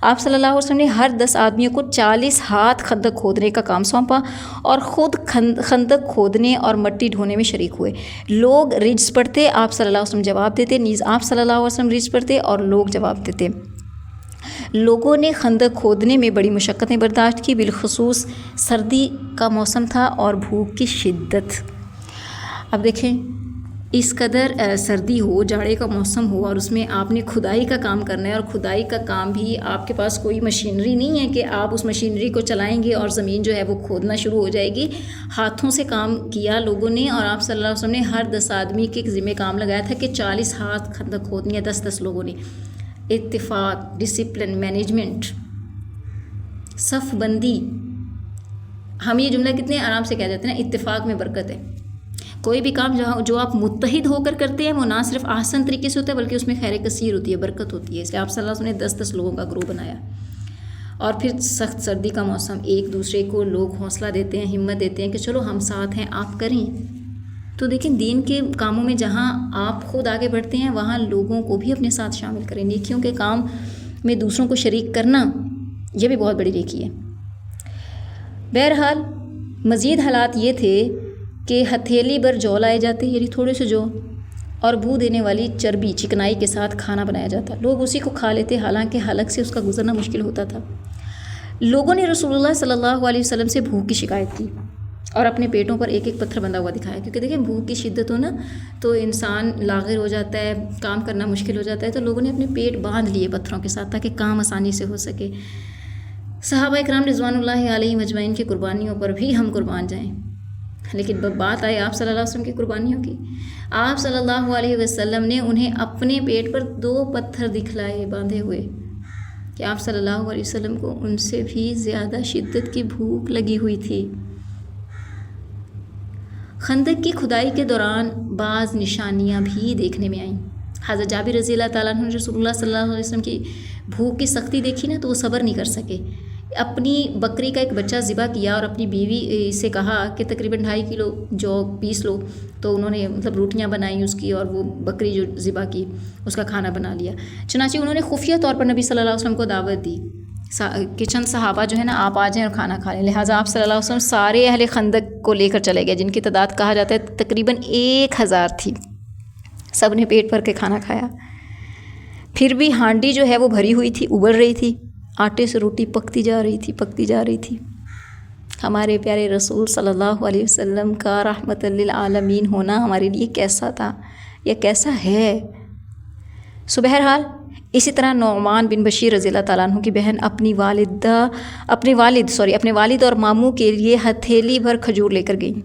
Speaker 2: آپ صلی اللہ علیہ وسلم نے ہر 10 آدمیوں کو 40 ہاتھ خندق کھودنے کا کام سونپا اور خود خندق کھودنے اور مٹی ڈھونے میں شریک ہوئے۔ لوگ رجز پڑھتے، آپ صلی اللہ علیہ وسلم جواب دیتے، نیز آپ صلی اللہ علیہ وسلم رجز پڑھتے اور لوگ جواب دیتے۔ لوگوں نے خندق کھودنے میں بڑی مشقتیں برداشت کی، بالخصوص سردی کا موسم تھا اور بھوک کی شدت۔ اب دیکھیں، اس قدر سردی ہو، جاڑے کا موسم ہو، اور اس میں آپ نے کھدائی کا کام کرنا ہے، اور کھدائی کا کام بھی آپ کے پاس کوئی مشینری نہیں ہے کہ آپ اس مشینری کو چلائیں گے اور زمین جو ہے وہ کھودنا شروع ہو جائے گی۔ ہاتھوں سے کام کیا لوگوں نے، اور آپ صلی اللہ علیہ وسلم نے ہر 10 آدمی کے ذمہ کام لگایا تھا کہ 40 ہاتھ خندق کھودنی ہے، 10 لوگوں نے۔ اتفاق، ڈسپلن، مینجمنٹ، صف بندی، ہم یہ جملہ کتنے آرام سے کہہ جاتے ہیں نا، اتفاق میں برکت ہے۔ کوئی بھی کام جو آپ متحد ہو کر کرتے ہیں وہ نہ صرف احسن طریقے سے ہوتا ہے بلکہ اس میں خیر کثیر ہوتی ہے، برکت ہوتی ہے۔ اس لیے آپ صلی اللہ علیہ وسلم نے 10 لوگوں کا گروہ بنایا، اور پھر سخت سردی کا موسم، ایک دوسرے کو لوگ حوصلہ دیتے ہیں، ہمت دیتے ہیں کہ چلو ہم ساتھ ہیں، آپ کریں۔ تو دیکھیں، دین کے کاموں میں جہاں آپ خود آگے بڑھتے ہیں وہاں لوگوں کو بھی اپنے ساتھ شامل کریں۔ نیکیوں کے کام میں دوسروں کو شریک کرنا یہ بھی بہت بڑی نیکی ہے۔ بہرحال مزید حالات یہ تھے کہ ہتھیلی بھر جو لائے جاتے، یعنی تھوڑے سے جو، اور بو دینے والی چربی چکنائی کے ساتھ کھانا بنایا جاتا، لوگ اسی کو کھا لیتے، حالانکہ حلق سے اس کا گزرنا مشکل ہوتا تھا۔ لوگوں نے رسول اللہ صلی اللہ علیہ وسلم سے بھوک کی شکایت کی اور اپنے پیٹوں پر ایک ایک پتھر بندھا ہوا دکھایا، کیونکہ دیکھیں بھوک کی شدت ہو نا تو انسان لاغر ہو جاتا ہے، کام کرنا مشکل ہو جاتا ہے، تو لوگوں نے اپنے پیٹ باندھ لیے پتھروں کے ساتھ تاکہ کام آسانی سے ہو سکے۔ صحابہ اکرام رضوان اللہ علیہ مجمعین کی قربانیوں پر بھی ہم قربان جائیں، لیکن بات آئی آپ صلی اللہ علیہ وسلم کی قربانیوں کی۔ آپ صلی اللہ علیہ وسلم نے انہیں اپنے پیٹ پر 2 پتھر دکھلائے باندھے ہوئے کہ آپ صلی اللہ علیہ وسلم کو ان سے بھی زیادہ شدت کی بھوک لگی ہوئی تھی۔ خندق کی کھدائی کے دوران بعض نشانیاں بھی دیکھنے میں آئیں۔ حضرت جابر رضی اللہ تعالیٰ عنہ نے رسول اللہ صلی اللہ علیہ وسلم کی بھوک کی سختی دیکھی نا تو وہ صبر نہیں کر سکے، اپنی بکری کا ایک بچہ ذبح کیا اور اپنی بیوی سے کہا کہ تقریباً 2.5 کلو جو پیس لو، تو انہوں نے روٹیاں بنائیں اس کی، اور وہ بکری جو ذبح کی اس کا کھانا بنا لیا۔ چنانچہ انہوں نے خفیہ طور پر نبی صلی اللہ علیہ وسلم کو دعوت دی کہ چند صحابہ جو ہے نا آپ آ جائیں اور کھانا کھا لیں۔ لہٰذا آپ صلی اللہ علیہ وسلم سارے اہل خندق کو لے کر چلے گئے، جن کی تعداد کہا جاتا ہے تقریباً 1000 تھی۔ سب نے پیٹ بھر کے کھانا کھایا، پھر بھی ہانڈی جو ہے وہ بھری ہوئی تھی، ابل رہی تھی، آٹے سے روٹی پکتی جا رہی تھی۔ ہمارے پیارے رسول صلی اللہ علیہ وسلم کا رحمت للعالمین ہونا ہمارے لیے کیسا تھا یا کیسا ہے۔ بہرحال اسی طرح نعمان بن بشیر رضی اللہ تعالیٰ عنہ کی بہن اپنے والد اور ماموں کے لیے ہتھیلی بھر کھجور لے کر گئیں،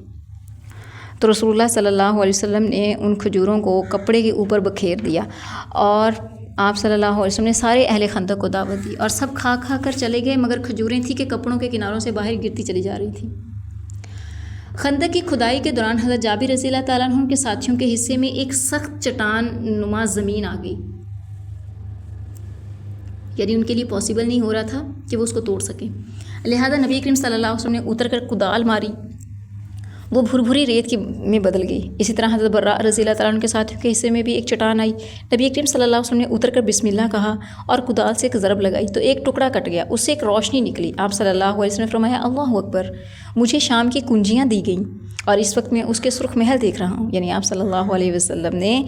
Speaker 2: تو رسول اللہ صلی اللہ علیہ وسلم نے ان کھجوروں کو کپڑے کے اوپر بکھیر دیا، اور آپ صلی اللہ علیہ وسلم نے سارے اہل خندق کو دعوت دی، اور سب کھا کر چلے گئے، مگر کھجوریں تھیں کہ کپڑوں کے کناروں سے باہر گرتی چلی جا رہی تھیں۔ خندق کی کھدائی کے دوران حضرت جابر رضی اللہ تعالیٰ عنہ کے ساتھیوں کے حصے میں ایک سخت چٹان نما زمین آ گئی، یعنی ان کے لیے پاسبل نہیں ہو رہا تھا کہ وہ اس کو توڑ سکیں۔ لہذا نبی کریم صلی اللہ علیہ وسلم نے اتر کر کدال ماری، وہ بھری ریت میں بدل گئی۔ اسی طرح حضرت براء رضی اللہ تعالیٰ عنہ کے ساتھیوں کے حصے میں بھی ایک چٹان آئی۔ نبی کریم صلی اللہ علیہ وسلم نے اتر کر بسم اللہ کہا اور کدال سے ایک ضرب لگائی تو ایک ٹکڑا کٹ گیا، اس سے ایک روشنی نکلی۔ آپ صلی اللہ علیہ وسلم نے فرمایا اللہ اکبر، مجھے شام کی کنجیاں دی گئیں اور اس وقت میں اس کے سرخ محل دیکھ رہا ہوں۔ یعنی آپ صلی اللہ علیہ وسلم نے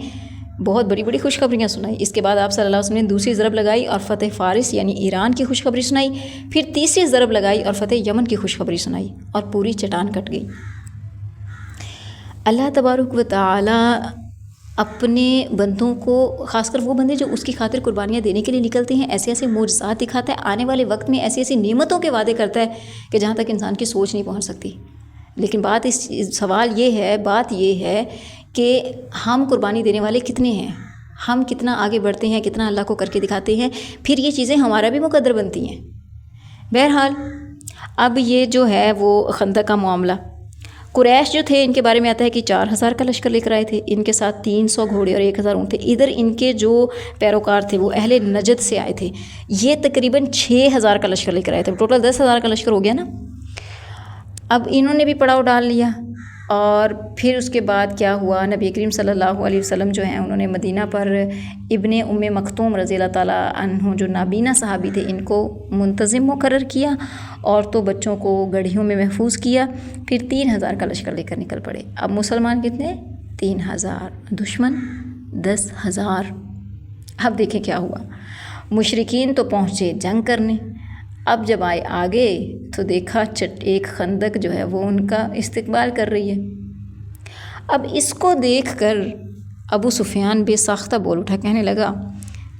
Speaker 2: بہت بڑی بڑی خوشخبریاں سنائی۔ اس کے بعد آپ صلی اللہ علیہ وسلم نے دوسری ضرب لگائی اور فتح فارس یعنی ایران کی خوشخبری سنائی، پھر تیسری ضرب لگائی اور فتح یمن کی خوشخبری سنائی، اور پوری چٹان کٹ گئی۔ اللہ تبارک و تعالی اپنے بندوں کو، خاص کر وہ بندے جو اس کی خاطر قربانیاں دینے کے لیے نکلتے ہیں، ایسے ایسے معجزات دکھاتا ہے، آنے والے وقت میں ایسی ایسی نعمتوں کے وعدے کرتا ہے کہ جہاں تک انسان کی سوچ نہیں پہنچ سکتی۔ لیکن سوال یہ ہے کہ ہم قربانی دینے والے کتنے ہیں، ہم کتنا آگے بڑھتے ہیں، کتنا اللہ کو کر کے دکھاتے ہیں، پھر یہ چیزیں ہمارا بھی مقدر بنتی ہیں۔ بہرحال اب یہ جو ہے وہ خندق کا معاملہ، قریش جو تھے ان کے بارے میں آتا ہے کہ 4000 کا لشکر لے کر آئے تھے، ان کے ساتھ 300 گھوڑے اور 1000 اونٹ تھے۔ ادھر ان کے جو پیروکار تھے وہ اہل نجد سے آئے تھے، یہ تقریباً 6000 کا لشکر لے کر آئے تھے، ٹوٹل 10000 کا لشکر ہو گیا نا۔ اب انہوں نے بھی پڑاؤ ڈال لیا اور پھر اس کے بعد کیا ہوا، نبی کریم صلی اللہ علیہ وسلم جو ہیں انہوں نے مدینہ پر ابن ام مکتوم رضی اللہ تعالیٰ عنہ جو نابینا صحابی تھے ان کو منتظم مقرر کیا، عورتوں بچوں کو گڑھیوں میں محفوظ کیا، پھر 3000 کا لشکر لے کر نکل پڑے۔ اب مسلمان کتنے؟ 3000، دشمن 10,000۔ اب دیکھیں کیا ہوا، مشرکین تو پہنچے جنگ کرنے، اب جب آئے آگے تو دیکھا ایک خندق جو ہے وہ ان کا استقبال کر رہی ہے۔ اب اس کو دیکھ کر ابو سفیان بے ساختہ بول اٹھا، کہنے لگا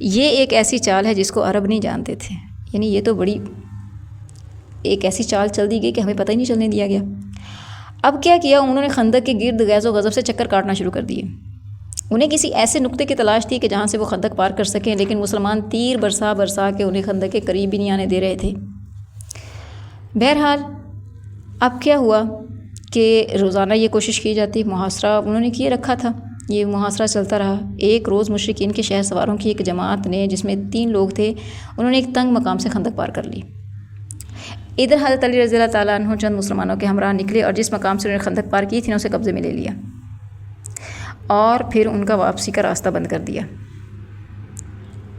Speaker 2: یہ ایک ایسی چال ہے جس کو عرب نہیں جانتے تھے، یعنی یہ تو بڑی ایک ایسی چال چل دی گئی کہ ہمیں پتہ ہی نہیں چلنے دیا گیا۔ اب کیا کیا انہوں نے خندق کے گرد غیظ و غضب سے چکر کاٹنا شروع کر دیے۔ انہیں کسی ایسے نقطے کی تلاش تھی کہ جہاں سے وہ خندق پار کر سکیں، لیکن مسلمان تیر برسا کے انہیں خندق کے قریب بھی نہیں آنے دے رہے تھے۔ بہرحال اب کیا ہوا کہ روزانہ یہ کوشش کی جاتی، محاصرہ انہوں نے کیے رکھا تھا، یہ محاصرہ چلتا رہا۔ ایک روز مشرکین کے شہر سواروں کی ایک جماعت نے، جس میں 3 لوگ تھے، انہوں نے ایک تنگ مقام سے خندق پار کر لی۔ ادھر حضرت علی رضی اللہ تعالیٰ عنہ چند مسلمانوں کے ہمراہ نکلے اور جس مقام سے انہوں نے خندق پار کی تھی اسے قبضے میں لے لیا اور پھر ان کا واپسی کا راستہ بند کر دیا۔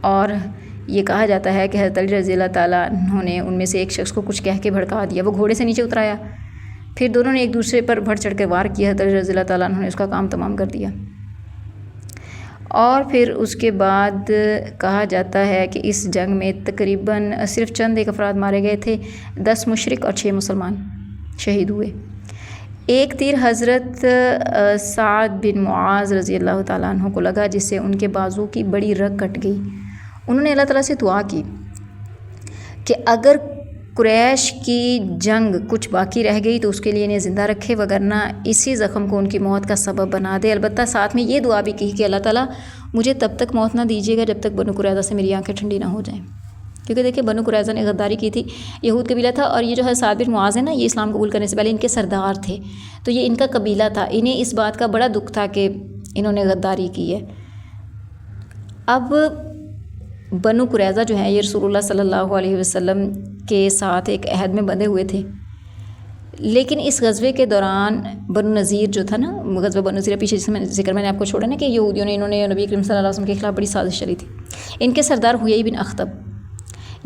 Speaker 2: اور یہ کہا جاتا ہے کہ حضرت علی رضی اللہ تعالیٰ عنہ نے ان میں سے ایک شخص کو کچھ کہہ کے بھڑکا دیا، وہ گھوڑے سے نیچے اترایا، پھر دونوں نے ایک دوسرے پر بڑھ چڑھ کے وار کیا، حضرت علی رضی اللہ تعالیٰ عنہ نے اس کا کام تمام کر دیا۔ اور پھر اس کے بعد کہا جاتا ہے کہ اس جنگ میں تقریباً صرف چند ایک افراد مارے گئے تھے، 10 مشرک اور 6 مسلمان شہید ہوئے۔ ایک تیر حضرت سعد بن معاذ رضی اللہ تعالیٰ عنہ کو لگا، جس سے ان کے بازو کی بڑی رگ کٹ گئی۔ انہوں نے اللہ تعالیٰ سے دعا کی کہ اگر قریش کی جنگ کچھ باقی رہ گئی تو اس کے لیے انہیں زندہ رکھے، وگرنہ اسی زخم کو ان کی موت کا سبب بنا دے۔ البتہ ساتھ میں یہ دعا بھی کی کہ اللہ تعالیٰ مجھے تب تک موت نہ دیجیے گا جب تک بنو قریظہ سے میری آنکھیں ٹھنڈی نہ ہو جائیں، کیونکہ دیکھیں بنو قریظہ نے غداری کی تھی، یہود قبیلہ تھا، اور یہ جو ہے سعد بن معاذ ہے نا، یہ اسلام قبول کرنے سے پہلے ان کے سردار تھے، تو یہ ان کا قبیلہ تھا، انہیں اس بات کا بڑا دکھ تھا کہ انہوں نے غداری کی ہے۔ اب بنو قریظہ جو ہیں یہ رسول اللہ صلی اللہ علیہ وسلم کے ساتھ ایک عہد میں بندھے ہوئے تھے، لیکن اس غزوے کے دوران بنو نذیر جو تھا نا، غزوہ بنو نذیر پیچھے جس میں ذکر میں نے آپ کو چھوڑا نا کہ یہودیوں نے انہوں نے نبی کریم صلی اللہ علیہ وسلم کے خلاف بڑی سازش چلی تھی۔ ان کے سردار حیی بن اخطب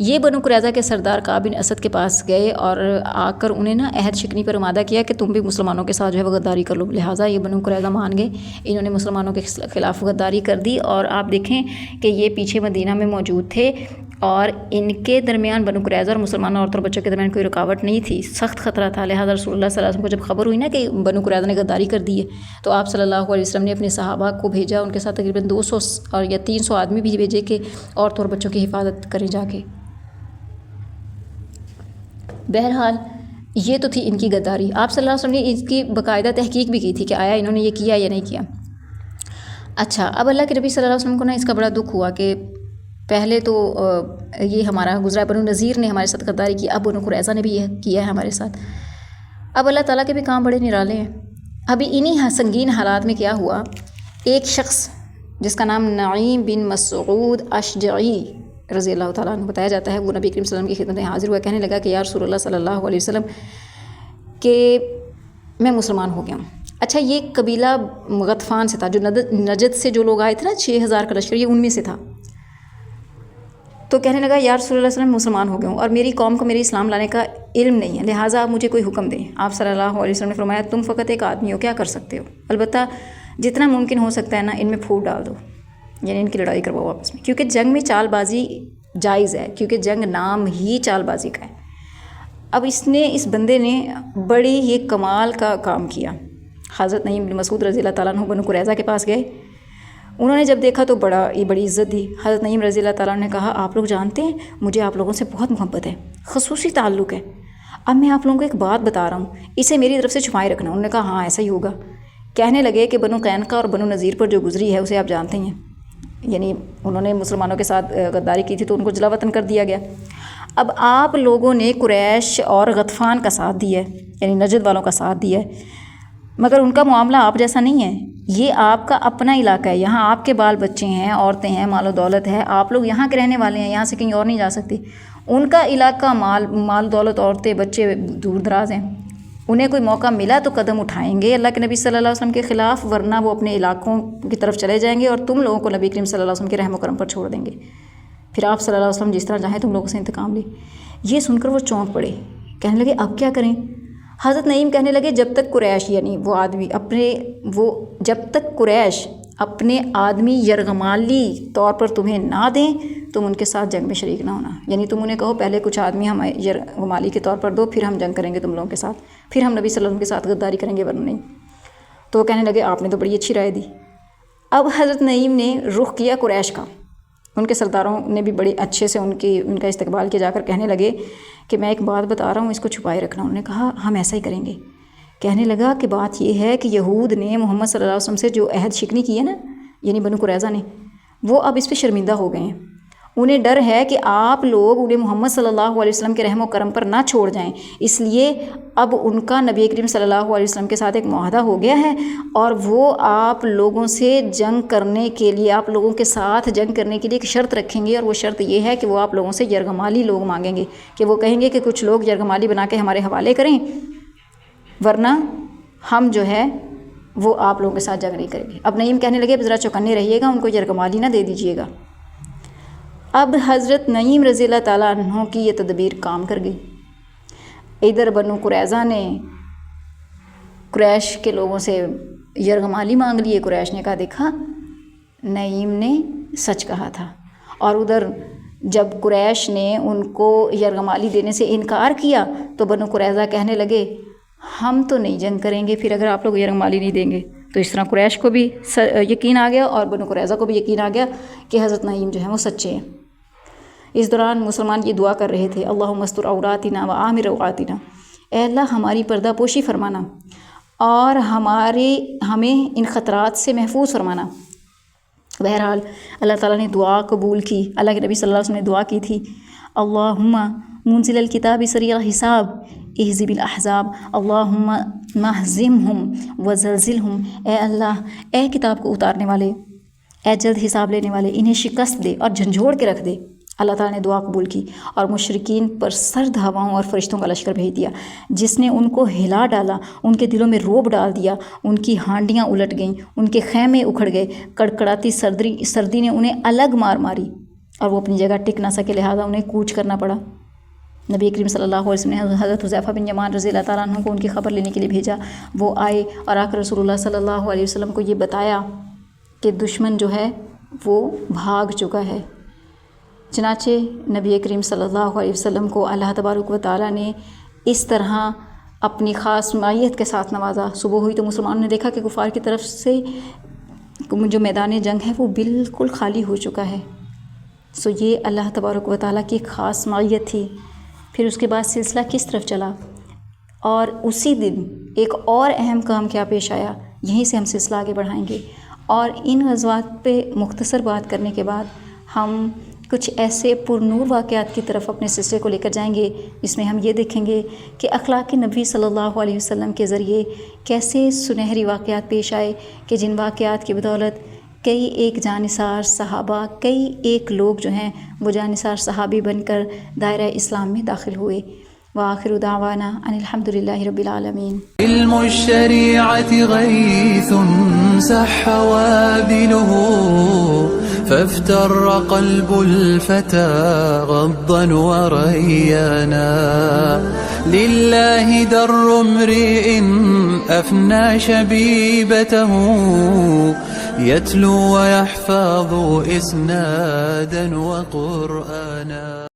Speaker 2: یہ بنو قریظہ کے سردار کعب بن اسد کے پاس گئے اور آ کر انہیں نا عہد شکنی پر آمادہ کیا کہ تم بھی مسلمانوں کے ساتھ جو ہے وہ غداری کر لو۔ لہٰذا یہ بنو قریظہ مان گئے، انہوں نے مسلمانوں کے خلاف غداری کر دی، اور آپ دیکھیں کہ یہ پیچھے مدینہ میں موجود تھے اور ان کے درمیان بنو قریظہ اور مسلمانوں عورتوں اور بچوں کے درمیان کوئی رکاوٹ نہیں تھی، سخت خطرہ تھا۔ لہٰذا رسول اللہ صلی اللہ علیہ وسلم کو جب خبر ہوئی نا کہ بنو قریظہ نے غداری کر دی ہے تو آپ صلی اللہ علیہ وسلم نے اپنے صحابہ کو بھیجا، ان کے ساتھ تقریباً 200 اور یا 300 آدمی بھی بھیجے کہ عورتوں اور بچوں کی حفاظت کریں جا کے۔ بہرحال یہ تو تھی ان کی غداری۔ آپ صلی اللہ علیہ وسلم نے اس کی باقاعدہ تحقیق بھی کی تھی کہ آیا انہوں نے یہ کیا یا نہیں کیا۔ اچھا، اب اللہ کے نبی صلی اللہ علیہ وسلم کو نا اس کا بڑا دکھ ہوا کہ پہلے تو یہ ہمارا گزرا بنو نذیر نے ہمارے ساتھ غداری کی، اب بنو قریظہ نے بھی یہ کیا ہے ہمارے ساتھ۔ اب اللہ تعالیٰ کے بھی کام بڑے نرالے ہیں۔ ابھی انہی سنگین حالات میں کیا ہوا، ایک شخص جس کا نام نعیم بن مسعود اشجعی رضی اللہ تعالیٰ عنہ بتایا جاتا ہے، وہ نبی کریم صلی اللہ علیہ وسلم کی خدمت میں حاضر ہوا، کہنے لگا کہ یا رسول اللہ صلی اللہ علیہ وسلم کہ میں مسلمان ہو گیا ہوں۔ اچھا، یہ قبیلہ غطفان سے تھا، جو نجد سے جو لوگ آئے تھے نا 6000 کا لشکر، یہ ان میں سے تھا۔ تو کہنے لگا یا رسول اللہ صلی اللہ علیہ وسلم مسلمان ہو گیا ہوں اور میری قوم کو میرے اسلام لانے کا علم نہیں ہے، لہٰذا آپ مجھے کوئی حکم دیں۔ آپ صلی اللہ علیہ وسلم نے فرمایا تم فقط ایک آدمی ہو، کیا کر سکتے ہو؟ البتہ جتنا ممکن ہو سکتا ہے نا ان میں پھوٹ ڈال دو، یعنی ان کی لڑائی کرواؤ آپس میں، کیونکہ جنگ میں چال بازی جائز ہے، کیونکہ جنگ نام ہی چال بازی کا ہے۔ اب اس بندے نے بڑی ہی کمال کا کام کیا۔ حضرت نعیم بن مسعود رضی اللہ تعالیٰ عنہ بنو قریظہ کے پاس گئے، انہوں نے جب دیکھا تو بڑی عزت دی۔ حضرت نعیم رضی اللہ تعالیٰ عنہ نے کہا آپ لوگ جانتے ہیں مجھے آپ لوگوں سے بہت محبت ہے، خصوصی تعلق ہے، اب میں آپ لوگوں کو ایک بات بتا رہا ہوں، اسے میری طرف سے چھپائے رکھنا۔ انہوں نے کہا ہاں ایسا ہی ہوگا۔ کہنے لگے کہ بنو قینقاع اور بنو نذیر پر جو گزری ہے اسے آپ جانتے ہیں، یعنی انہوں نے مسلمانوں کے ساتھ غداری کی تھی تو ان کو جلا وطن کر دیا گیا۔ اب آپ لوگوں نے قریش اور غطفان کا ساتھ دیا ہے، یعنی نجد والوں کا ساتھ دیا ہے، مگر ان کا معاملہ آپ جیسا نہیں ہے، یہ آپ کا اپنا علاقہ ہے، یہاں آپ کے بال بچے ہیں، عورتیں ہیں، مال و دولت ہے، آپ لوگ یہاں کے رہنے والے ہیں، یہاں سے کہیں اور نہیں جا سکتے۔ ان کا علاقہ مال و دولت، عورتیں، بچے دور دراز ہیں، انہیں کوئی موقع ملا تو قدم اٹھائیں گے اللہ کے نبی صلی اللہ علیہ وسلم کے خلاف، ورنہ وہ اپنے علاقوں کی طرف چلے جائیں گے اور تم لوگوں کو نبی کریم صلی اللہ علیہ وسلم کے رحم و کرم پر چھوڑ دیں گے، پھر آپ صلی اللہ علیہ وسلم جس طرح چاہیں تم لوگوں سے انتقام لیں۔ یہ سن کر وہ چونک پڑے، کہنے لگے اب کیا کریں؟ حضرت نعیم کہنے لگے جب تک قریش، یعنی وہ آدمی جب تک قریش اپنے آدمی یرغمالی طور پر تمہیں نہ دیں تم ان کے ساتھ جنگ میں شریک نہ ہونا، یعنی تم انہیں کہو پہلے کچھ آدمی ہم یرغمالی کے طور پر دو، پھر ہم جنگ کریں گے تم لوگوں کے ساتھ، پھر ہم نبی صلی اللہ علیہ وسلم کے ساتھ غداری کریں گے ورنہ نہیں۔ تو وہ کہنے لگے آپ نے تو بڑی اچھی رائے دی۔ اب حضرت نعیم نے رخ کیا قریش کا، ان کے سرداروں نے بھی بڑے اچھے سے ان کا استقبال کیا، جا کر کہنے لگے کہ میں ایک بات بتا رہا ہوں اس کو چھپائے رکھنا۔ انہوں نے کہا ہم ایسا ہی کریں گے۔ کہنے لگا کہ بات یہ ہے کہ یہود نے محمد صلی اللہ علیہ وسلم سے جو عہد شکنی کی ہے نا، یعنی بنو قریظہ نے، وہ اب اس پہ شرمندہ ہو گئے ہیں، انہیں ڈر ہے کہ آپ لوگ انہیں محمد صلی اللہ علیہ وسلم کے رحم و کرم پر نہ چھوڑ جائیں، اس لیے اب ان کا نبی کریم صلی اللہ علیہ وسلم کے ساتھ ایک معاہدہ ہو گیا ہے اور وہ آپ لوگوں سے جنگ کرنے کے لیے، آپ لوگوں کے ساتھ جنگ کرنے کے لیے ایک شرط رکھیں گے، اور وہ شرط یہ ہے کہ وہ آپ لوگوں سے یرغمالی لوگ مانگیں گے، کہ وہ کہیں گے کہ کچھ لوگ یرغمالی بنا کے ہمارے حوالے کریں، ورنہ ہم جو ہے وہ آپ لوگوں کے ساتھ جنگ نہیں کریں گے۔ اب نعیم کہنے لگے ذرا چوکنے رہیے گا، ان کو یرغمالی نہ دے دیجیے گا۔ اب حضرت نعیم رضی اللہ تعالیٰ عنہ کی یہ تدبیر کام کر گئی۔ ادھر بنو قریظہ نے قریش کے لوگوں سے یرغمالی مانگ لیے، قریش نے کہا دیکھا نعیم نے سچ کہا تھا، اور ادھر جب قریش نے ان کو یرغمالی دینے سے انکار کیا تو بنو قریظہ کہنے لگے ہم تو نہیں جنگ کریں گے پھر اگر آپ لوگ یرغمالی نہیں دیں گے۔ تو اس طرح قریش کو بھی یقین آ گیا اور بنو قریظہ کو بھی یقین آ گیا کہ حضرت نعیم جو ہیں وہ سچے ہیں۔ اس دوران مسلمان یہ دعا کر رہے تھے اللہم استر عوراتنا و آمن روعاتنا، اے اللہ ہماری پردہ پوشی فرمانا اور ہمیں ان خطرات سے محفوظ فرمانا۔ بہرحال اللہ تعالیٰ نے دعا قبول کی، اللہ کے نبی صلی اللہ علیہ وسلم نے دعا کی تھی اللہم منزل الکتاب سریع الحساب اہزم الاحزاب اللہم مہزمہم وزلزلہم، اے اللہ اے کتاب کو اتارنے والے، اے جلد حساب لینے والے، انہیں شکست دے اور جھنجھوڑ کے رکھ دے۔ اللہ تعالیٰ نے دعا قبول کی اور مشرکین پر سرد ہواؤں اور فرشتوں کا لشکر بھیج دیا جس نے ان کو ہلا ڈالا، ان کے دلوں میں رعب ڈال دیا، ان کی ہانڈیاں الٹ گئیں، ان کے خیمے اکھڑ گئے، کڑکڑاتی سردی نے انہیں الگ مار ماری اور وہ اپنی جگہ ٹک نہ سکے، لہٰذا انہیں کوچ کرنا پڑا۔ نبی کریم صلی اللہ علیہ وسلم نے حضرت حذیفہ بن یمان رضی اللہ تعالیٰ عنہ کو ان کی خبر لینے کے لیے بھیجا۔ وہ آئے اور آ کر رسول اللہ صلی اللہ علیہ وسلم کو یہ بتایا کہ دشمن جو ہے وہ بھاگ چکا ہے۔ چنانچہ نبی کریم صلی اللہ علیہ وسلم کو اللہ تبارک و تعالیٰ نے اس طرح اپنی خاص معیت کے ساتھ نوازا۔ صبح ہوئی تو مسلمانوں نے دیکھا کہ کفار کی طرف سے جو میدان جنگ ہے وہ بالکل خالی ہو چکا ہے۔ سو یہ اللہ تبارک و تعالیٰ کی ایک خاص معیت تھی۔ پھر اس کے بعد سلسلہ کس طرف چلا اور اسی دن ایک اور اہم کام کیا پیش آیا، یہیں سے ہم سلسلہ آگے بڑھائیں گے، اور ان غزوات پہ مختصر بات کرنے کے بعد ہم کچھ ایسے پرنور واقعات کی طرف اپنے سلسلے کو لے کر جائیں گے جس میں ہم یہ دیکھیں گے کہ اخلاق نبی صلی اللہ علیہ وسلم کے ذریعے کیسے سنہری واقعات پیش آئے کہ جن واقعات کی بدولت کئی ایک جانثار صحابہ، کئی ایک لوگ جو ہیں وہ جانثار صحابی بن کر دائرہ اسلام میں داخل ہوئے۔ وآخر دعوانا ان الحمد للہ رب العالمین۔
Speaker 1: علم الشریعة غیث سح وابله فافتر قلب الفتى غضا وريانا لله در امرئ أفنى شبيبته يتلو ويحفظ إسنادا وقرآنا